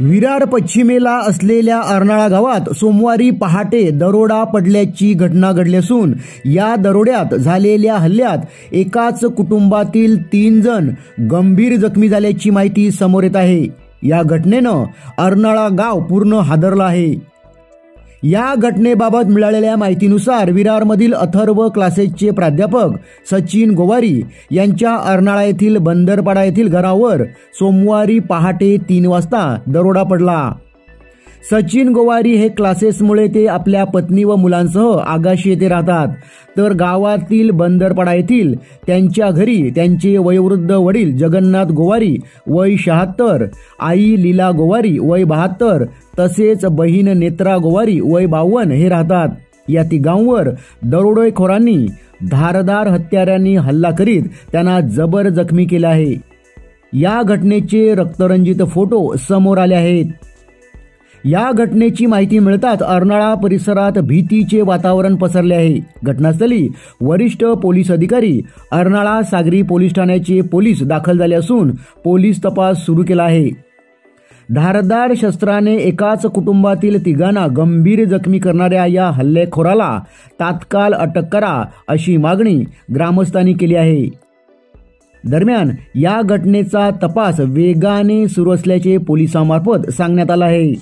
विरार पश्चिमेला असलेल्या अर्नाळा गावात सोमवारी पहाटे दरोडा पडल्याची घटना घडली असून या दरोड्यात झालेल्या हल्ल्यात एकाच कुटुंबातील 3 जण गंभीर जखमी झाल्याची माहिती समोर येत आहे। या घटनेनं अर्नाळा गाव पूर्ण हादरलं आहे। या घटनेबाबत मिळालेल्या माहितीनुसार विरारमधील अथर्व क्लासेसचे प्राध्यापक सचिन गोवारी यांच्या अर्नाळा येथील बंदरपाडा येथील घरावर सोमवारी पहाटे 3 वाजता दरोडा पडला। सचिन गोवारी हे क्लासेसमुळे ते आपल्या पत्नी व मुलांसह आगाशी येथे राहतात, तर गावातील बंदरपाडा येथील त्यांच्या घरी त्यांचे वयोवृद्ध वडील जगन्नाथ गोवारी वय 76, आई लीला गोवारी वय 72 तसेच बहीण नेत्रा गोवारी वय 52 हे राहतात। या तिघांवर दरोडेखोरांनी धारदार हत्यारांनी हल्ला करीत त्यांना जबर जखमी केले आहे। या घटनेचे रक्तरंजित फोटो समोर आले आहेत। या घटनेची माहिती मिळताच अर्नाळा परिसरात भीतीचे वातावरण पसरले आहे। घटनास्थळी वरिष्ठ पोलीस अधिकारी, अर्नाळा सागरी पोलीस ठाण्याचे पोलीस दाखल झाले असून पोलीस तपास सुरू केला आहे। धारदार शस्त्राने एकाच कुटुंबातील तिघांना गंभीर जखमी करणाऱ्या या हल्लेखोराला तात्काळ अटक करा अशी मागणी ग्रामस्थांनी केली आहे। दरम्यान या घटनेचा तपास वेगाने सुरू असल्याचे पोलिसांमार्फत सांगण्यात आले आहे।